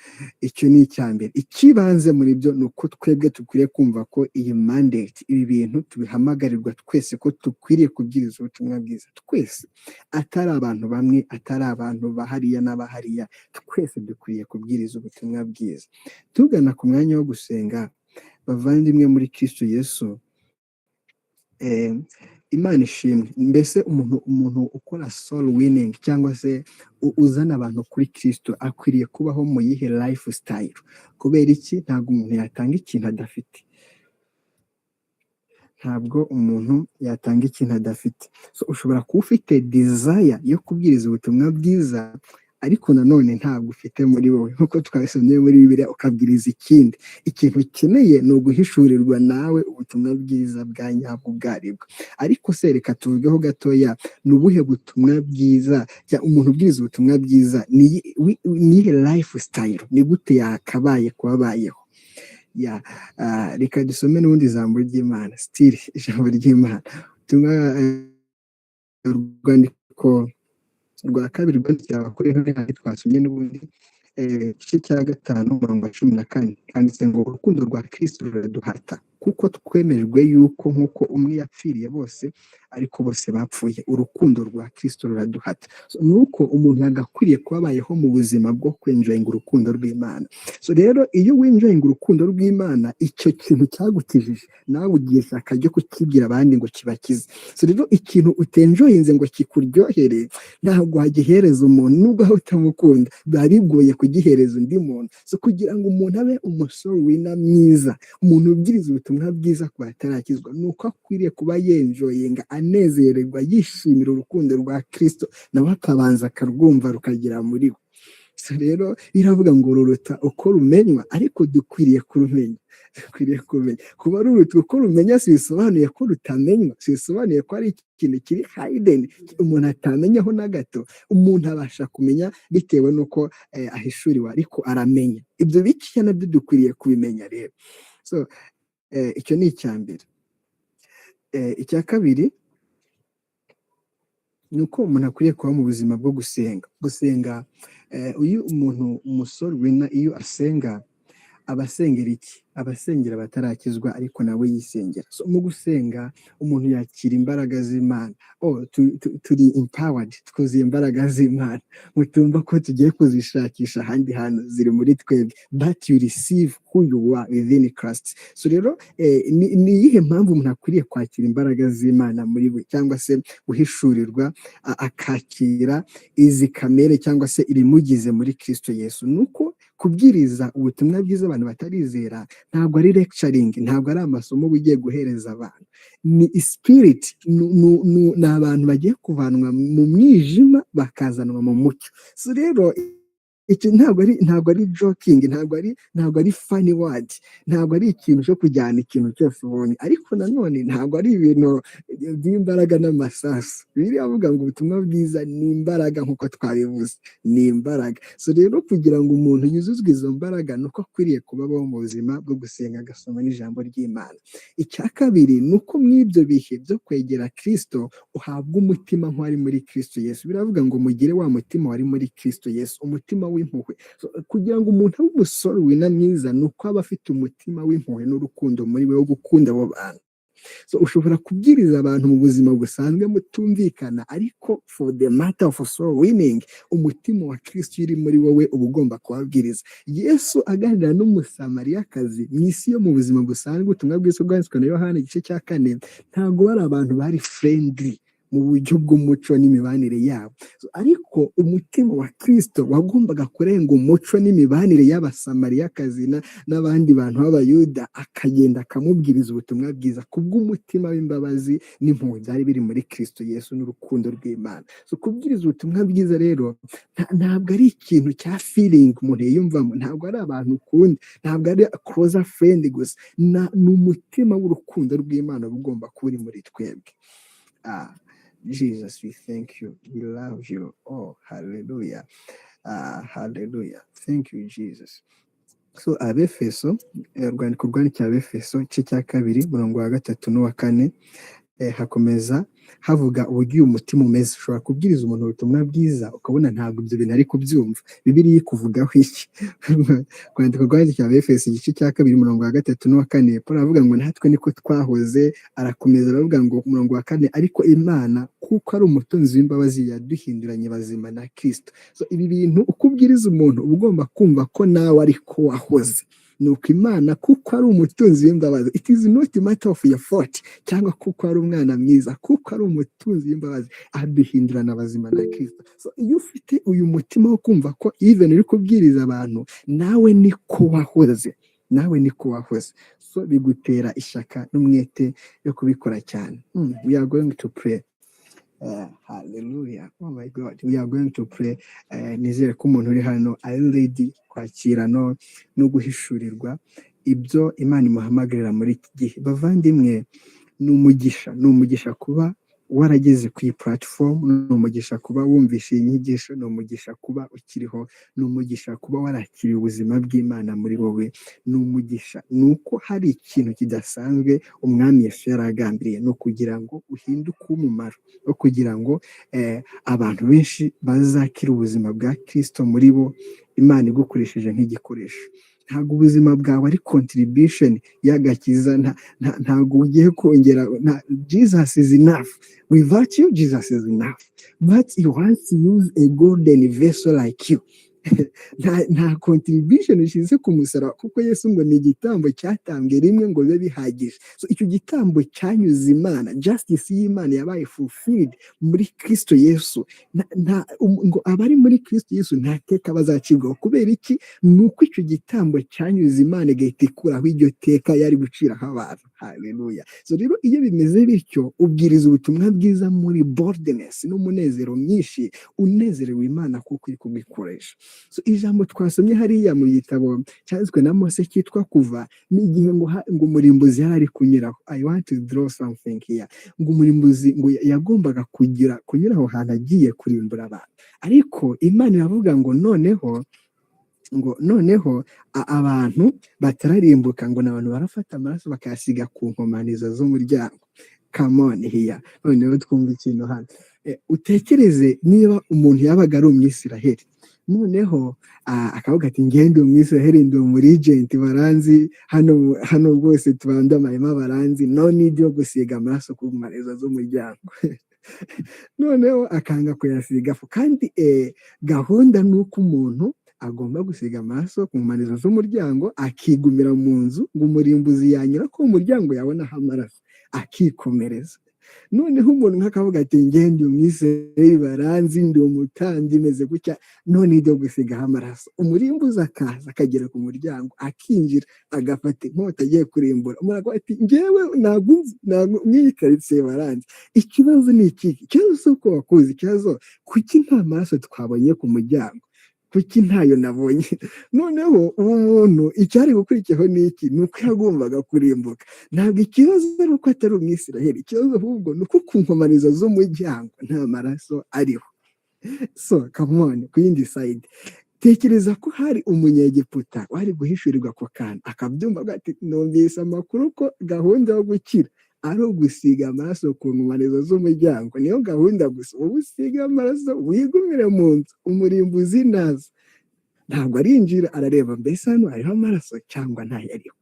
Icyo ni icyambere. Ikibanze muri byo ni uko twebwe dukwiriye kumva ko iyi mandate, ibi bintu tubihamagarirwa twese, ko dukwiriye kubwiriza ubutumwa bwiza twese, atari abantu bamwe, atari abantu bahariya n'abahariya, twese dukwiriye kubwiriza ubutumwa bwiza. Tugana ku mwanya wo gusenga, bavandimwe muri Kristo Yesu, Imana ishimwe. Mbese umuntu ukora soul winning cyangwa se uzana abantu kuri Kristo akwiriye kubaho mu yihe lifestyle? Kubera iki? Ntabwo umuntu yatanga ikintu adafite. So ushobora kuba ufite desire yo kubwiriza ubutumwa bwiza, ariko nanone ntabwo ufite muri wowe, nk'uko twabisomye muri Bibiliya, ukabwiriza ikindi. Ikintu ukeneye ni uguhishurirwa nawe ubutumwa bwiza bwa nyabwo ubwo aribwo. Ariko se reka tuvugeho gatoya, ni ubuhe butumwa bwiza, umuntu ubwiriza ubutumwa bwiza nihe lifestyle, ni gute yakabaye kubabayeho? Reka dusome n'ubundi ijambo ry'Imana, still ijambo ry'Imana, urwandiko rwa kabiri rwandikira Abakorinto, twasomye n'ubundi igice cya 5:14, handitse ngo urukundo rwa Kristo ruraduhata, kuko twemejwe yuko nk'uko umwe yapfiriye bose, ariko bose bapfuye. Urukundo rwa Kristo ruraduhata. So, nuko umuntu agakwiriye kubabayeho mu buzima bwo kwenjoyinga urukundo rw'Imana. So rero iyo winjoyinga urukundo rw'Imana, icyo kintu cyagukijije, nawe ugiye ishyaka ryo kukibwira abandi ngo kibakize. So rero ikintu utenjoyinze ngo kikuryohere, ntabwo wagihereza umuntu nubwo aho utamukunda, biba bigoye kugihereza undi muntu. So kugira ngo umuntu abe umusore wina mwiza, umuntu ubwiriza ubutumwa bwiza ku batarakizwa, nuko akwiriye kuba yenjoyinga, anezererwa, yishimira urukundo rwa Kristo, nawe akabanza akarwumva rukagera muri we. So rero iravuga ngo ruruta uko rumenywa, ariko dukwiriye kurumenya. Kuba ruruta uko rumenya si bisobanuye ko rutamenywa, si bisobanuye ko ari ikintu kiri hidden umuntu atamenyaho na gato. Umuntu abasha kumenya bitewe n'uko ahishuriwe, ariko aramenya. Ibyo bikiya nabyo dukwiriye kubimenya rero. So icyo ni icyambere. Icya kabiri ni uko umuntu akwiriye kuba mu buzima bwo gusenga. Uyu umuntu umusore wina, iyo asenga, abasengera iki? Abasengera batarakizwa, ariko nawe yisengera. So mu gusenga umuntu yakira imbaraga z'Imana. Turi empowered, twuzuye imbaraga z'Imana, mutumva ko tugiye kuzishakisha ahandi hantu, ziri muri twebwe, but you receive who you are within Christ. So rero ni iyihe mpamvu umuntu akwiriye kwakira imbaraga z'Imana muri we, cyangwa se guhishurirwa akakira izi kamere cyangwa se ibimugize muri Kristo Yesu? Nuko kubwiriza ubutumwa bwiza abantu batarizera ntabwo ari lecturing, ntabwo ari amasomo ugiye guhereza abantu, ni spirit, ni abantu bagiye kuvanwa mu mwijima bakazanwa mu mucyo. So rero iki ntabwo ari joking, ntabwo ari funny word, ntabwo ari ikintu cyo kujyana ikintu cyose ubonye, ariko nanone ntabwo ari ibintu by'imbaraga n'amasasu. Bibiliya avuga ngo ubutumwa bwiza ni imbaraga, nk'uko twabivuze, ni imbaraga. So rero kugira ngo umuntu yuzuzwe izo mbaraga ni uko akwiriye kubaho mu buzima bwo gusenga, agasoma n'ijambo ry'Imana. Icya kabiri ni uko muri ibyo bihe byo kwegera Kristo uhabwa umutima nk'uwari muri Kristo Yesu. Biravuga ngo mugire wa mutima wari muri Kristo Yesu, umutima w'impuhwe. So, kugira ngo umuntu abe umusore wina mwiza ni uko aba afite umutima w'impuhwe n'urukundo muri we wo gukunda abo bantu. So ushobora kubwiriza abantu mu buzima busanzwe mutumvikana, ariko for the matter of soul winning, umutima wa Kristo uri muri wowe uba ugomba kubabwiriza. Yesu aganira n'umusamariyakazi mu isi yo mu buzima busanzwe, ubutumwa bwiza bwanditswe na Yohana igice cya 4, ntabwo bari abantu bari friendly mu buryo bw'umuco n'imibanire yabo. So, ariko umutima wa Kristo wagombaga kurenga umuco n'imibanire y'abasamariyakazi n'abandi bantu b'abayuda, akagenda akamubwiriza ubutumwa bwiza kubw'umutima w'imbabazi n'impuhwe byari biri muri Kristo Yesu n'urukundo rw'Imana. So kubwiriza ubutumwa bwiza rero ntabwo ari ikintu cya feeling umuntu yiyumvamo, ntabwo ari abantu ukunda, ntabwo ari closer friend gusa, ni umutima w'urukundo rw'Imana ugomba kuba uri muri twebwe. Jesus, we thank you. We love you. Oh, hallelujah. Hallelujah. Thank you, Jesus. So, Abefeso, urwandiko rwandikira Abefeso, igice cya 2, umurongo wa 3 n'uwa 4, hakomeza havuga uburyo uyu mutima umeze. Ushobora kubwiriza umuntu ubutumwa bwiza ukabona ntabwo ibyo bintu ari kubyumva. Bibiliya ikuvugaho iki? Urwandiko rwandikira Abefeso, igice cya 2, umurongo wa 3 n'uwa 4, Paul avuga ngo natwe niko twahoze. Arakomeza aravuga ngo umurongo wa 4, ariko Imana kuko ari umutunzi w'imbabazi yaduhinduranye bazima na Kristo. So ibi bintu uko ubwiriza umuntu uba ugomba kumva ko nawe ariko wahoze. Nuko Imana kuko ari umutunzi w'imbabazi, it is not a matter of your fault, cyangwa kuko ari umwana mwiza, kuko ari umutunzi w'imbabazi aduhindurana bazima na Kristo. So iyo ufite uyu mutima wo kumva ko even uri kubwiriza abantu nawe niko wahoze, so bigutera ishaka n'umwete yo kubikora cyane. We are going to pray. Hallelujah. Oh my God. We are going to pray. Nizere ko umuntu uri hano ari ready kwakira no guhishurirwa ibyo Imana imuhamagarira muri iki gihe. Bavandimwe, ni umugisha kuba warageze ku iyi platform, ni umugisha kuba wumvishe inyigisho, ni umugisha kuba ukiriho, ni umugisha kuba warakiriye ubuzima bw'Imana muri wowe, ni umugisha. Nuko hari ikintu kidasanzwe umwami Yesu yaragambiriye, no kugira ngo uhinduke umumaro, no kugira ngo abantu benshi bazakira ubuzima bwa Kristo muri bo, Imana igukoresheje nk'igikoresho. Ntabwo ubuzima bwawe ari contribution y'agakiza, ntabwo ugiye kongera. Jesus is enough. Without you, Jesus is enough. But he wants to use a golden vessel like you. nta contribution ushize ku musaraba, kuko Yesu ngo ni igitambo cyatambwe rimwe ngo bibe bihagije. So icyo gitambo cyanyuze Imana, justice y'Imana yabaye fulfilled muri Kristo Yesu. Ngo abari muri Kristo Yesu nta teka bazacibwaho. Kubera iki? Nuko icyo gitambo cyanyuze Imana igahita ikuraho iryo teka yari guciraho abantu. Haleluya. So rero iyo bimeze bityo, ubwiriza ubutumwa bwiza muri boldness n'umunezero mwinshi, unezerewe Imana kuko iri kubikoresha. So ijambo twasomye hariya mu gitabo cyanditswe na Mose cyitwa Kuva, ni igihe ngo umurimbuzi yari ari kunyuraho. I want to draw something here. Ngo umurimbuzi ngo yagombaga kunyura aho hantu agiye kurimbura abantu, ariko Imana iravuga ngo noneho abantu batararimbuka, ngo n'abantu barafata amaraso bakayasiga ku nkomanizo z'umuryango. Come on here. Noneho twumva ikintu hano. Utekereze niba umuntu yabaga ari umwisiraheli, noneho akavuga ati ngende umwisiraheli, ndi umurigenti baranzi hano rwose tubandamanyemo baranzi, no need yo gusiga amaraso ku nkomanizo z'umuryango. Noneho akanga kuyasiga, kandi gahunda ni uko umuntu agomba gusiga amaraso ku nkomanizo z'umuryango, akigumira mu nzu, ngo umurimbuzi yanyura ko umuryango yabonaho amaraso akikomereza. Noneho umuntu nk'akavuga ati ngende umwisiraheli baranzi, ndi umutambyi meze gutya, none ibyo gusigaho amaraso. Umurimbuzi akaza akagera ku muryango, akinjira, agafata inkota agiye kurimbura. Umuntu akavuga ati ngewe ntabwo mwiyikaritsiye baranzi. Ikibazo ni iki? Ikibazo si uko wakuze, ikibazo kuki nta maraso twabonye ku muryango? kuki ntayo nabonye noneho ubu muntu icyari gukurikiyeho ni iki ni uko yagombaga kurimbuka ntabwo ikibazo ari uko atari umwisiraheli ikibazo ahubwo ni uko ku nkomanizo z'umuryango nta maraso ariho so come on ku yindi side tekereza ko hari umunyegiputa wari guhishurirwa ako kantu akabyumva ati numvise amakuru ko gahunda yo gukira ari ugusiga amaraso ku nkomanizo z'umuryango niyo gahunda gusa wowe usiga amaraso wigumire mu nzu umurimbuzi naza ntabwo arinjira arareba mbese hano hariho amaraso cyangwa ntayariho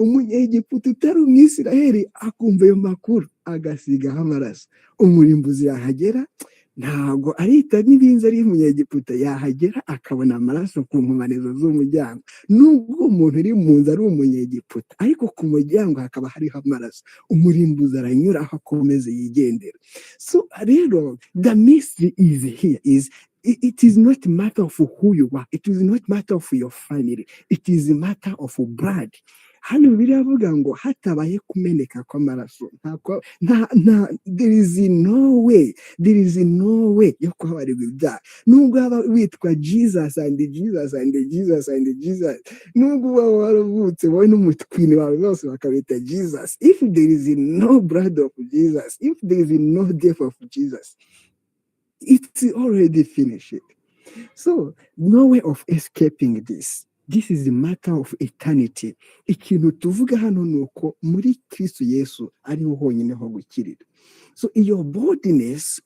umunyegiputa utari umwisiraheli akumva ayo makuru agasigaho amaraso umurimbuzi yahagera ntabwo arita n'ibinzi ari umunyegiputa yahagera akabona amaraso ku nkomanizo z'umuryango nubwo umuntu uri mu nzu ari umunyegiputa ariko ku muryango hakaba hariho amaraso umurimbuzi aranyura aho akomeze yigendera so rero the mystery is here is it is not a matter of who you are it is not a matter of your family it is a matter of blood hano biravuga ngo hatabaye kumeneka kw'amaraso there is no way yo kuhabarirwa ibyaha nubwo haba witwa Jesus and Jesus and Jesus and Jesus nubwo waba waravutse wowe n'umutwini wawe bose bakabita Jesus if there is no blood of Jesus if there is no death of Jesus it's already finished so no way of escaping this is a matter of eternity ikintu tuvuga hano ni uko muri Kristo Yesu ariho honyine ho gukirira so iyo boldness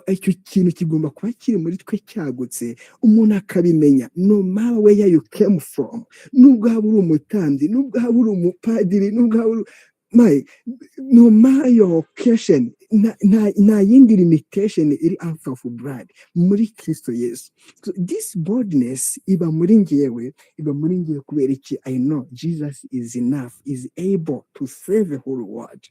icyo kintu kigomba kuba kiri muri twe cyagutse umuntu akabimenya no matter where you came from nubwo haba uri umutambyi nubwo haba uri umupadiri nubwo haba no matter your occasion na yindi limitation iri out of blood muri Kristo Yesu so this boldness iba muri ngewe kubera iki I know Jesus is enough is able to save the whole world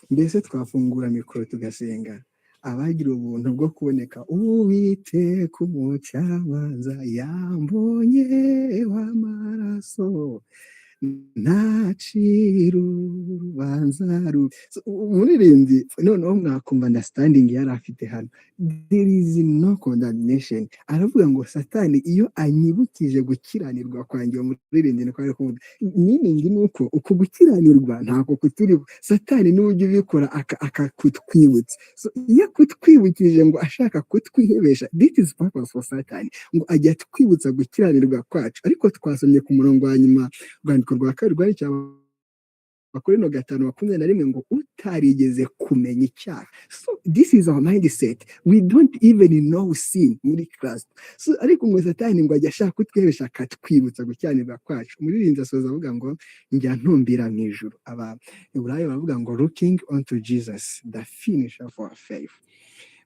mbese twafungura mikoro tugasenga abagira ubuntu bwo kuboneka Uwiteka umucamanza yambonye w'amaraso ntacira urubanza umuririmbyi noneho mwakumva understanding yari afite hano there is no condemnation aravuga ngo satani iyo anyibukije gukiranirwa kwanjye umuririmbyi niko ari kuvuga meaning ni uko gukiranirwa ntako kuturi satani niwe ujya ubikora akakutwibutsa so iyo kutwibukije ngo ashaka kutwihebesha this is purpose for Satan ngo ajya twibutsa gukiranirwa kwacu ariko twasomye ku murongo wa nyuma rwa kabiri rwari cyangwa Bakorino 5:21 ngo utarigeze kumenya icyaha so this is our mindset we don't even know sin muri Christ so ariko ngo Satani ngo ajya ashaka kutwebesha akatwibutsa gucyanirwa kwacu umuririmbyi asoza avuga ngo njya ntumbira mu ijuru aba Ibrayo bavuga ngo looking unto Jesus the finisher of our faith.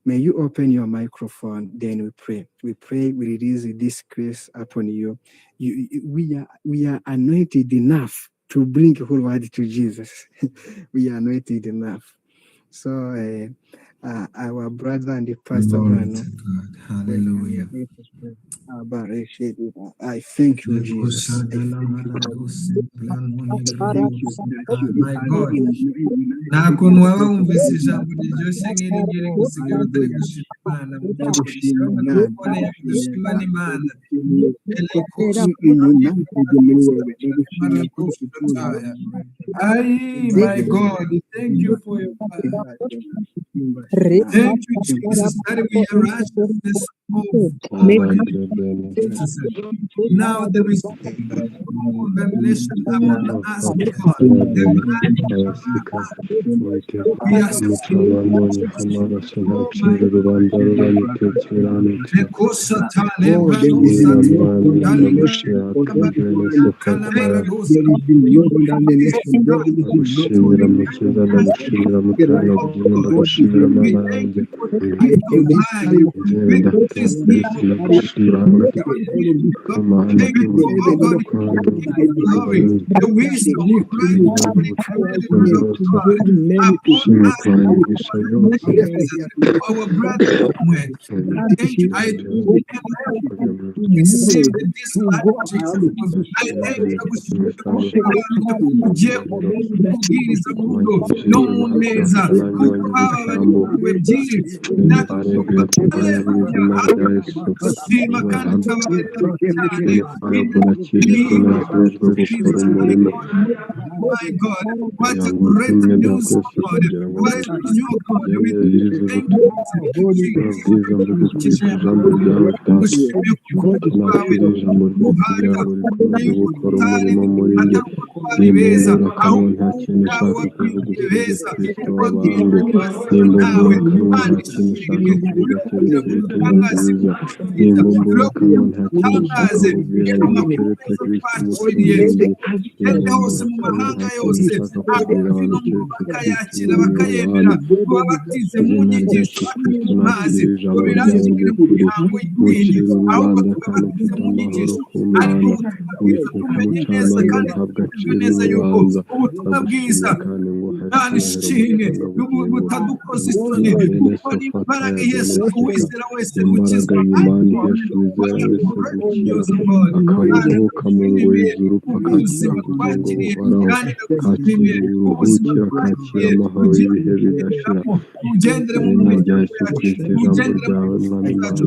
May you open your microphone, then we pray. We release this grace upon you. We are anointed enough to bring the whole world to Jesus. We are anointed enough. So our brother and the pastor, Glory to God. Hallelujah. I thank you, Jesus. My God. Nta kuntu waba wumvise ijambo riryoshye nk'iri ngiri gusigaye utari gushima Imana mu gihe uboneye dushima n'Imana. My God, thank you for your power. Thank you, Jesus, that we are righteousness of now there is no condemnation among us, God. We are shima kandi utababarira cyane my God, what a great news, God. What a new God. We thank you. mahanga yose bakayakira bakayemera babatize mu nyigisho mazi birangire mu mihango y'idini ahubwo tukabatize mu nyigisho ariko tumenye neza kandi tumenye neza yuko ubutumwa bwiza kandi ishimwe butadukoze isoni kuko n'imbaraga Yesu uwizera wese gukizwa akaruhuka mu ngoyi z'urupfu akakira uruhukira akakira amahoro y'ibihe bidashira ugendere mu rya Yesu Kristo ijambo ryawe Mwami Imana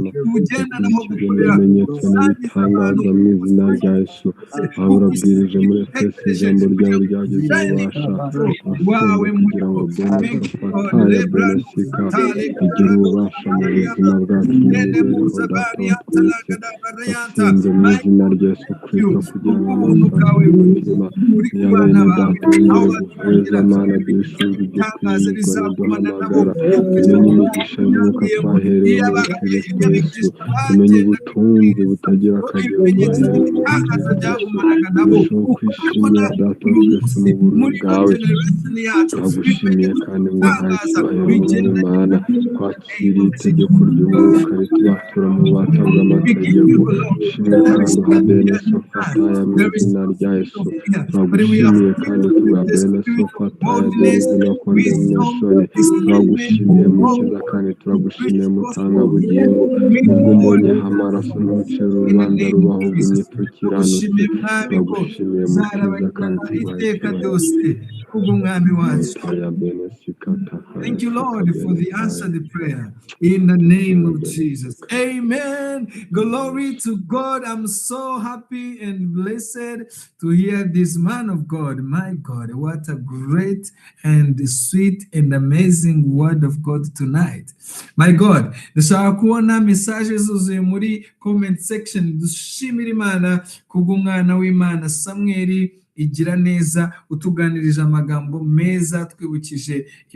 ibimenyetso n'ibitangaza mu izina rya Yesu aho urabwirije muri Efeso ijambo ryawe ryagize ububasha kugira ngo fataya benesika igire ububasha mu buzima bwacu n'imibereho data mu izina rya Yesu Kristo kugira ngo umutima y'abene data yongere guheza Mana dushimire ibyo kwizigwa duhamagara tumenye imigisha y'umwuka twaherewe muri Kristo Yesu tumenye ubutunzi butagira akagero turushaho kwishimira data twese mu buntu bwawe turagushimiye kandi ngo nta cyubahiro Mana twakiriye itegeko ry'umwuka ritubatura mu bubata bw'amategeko shimwe kandi uhabene sofataya mu izina rya Yesu turagushimiye kandi tuhabene sofataya derive no condemnation turagushimiye mukiza kandi turagushimiye mutanga bugingo ubwo mbonyeho amaraso ntucira urubanza rubahugumye tukiranutse turagushimiye mukiza kandi Thank you, Lord, for the answered prayer in the name of Jesus. Amen. Glory to God. I'm so happy and blessed to hear this man of God. My God, what a great and sweet and amazing word of God tonight. My God, dushaka kubona messages zuzuye muri comment section. Dushimira Imana kubw'umwana w'Imana Samuel igira neza utuganirije amagambo meza twibukije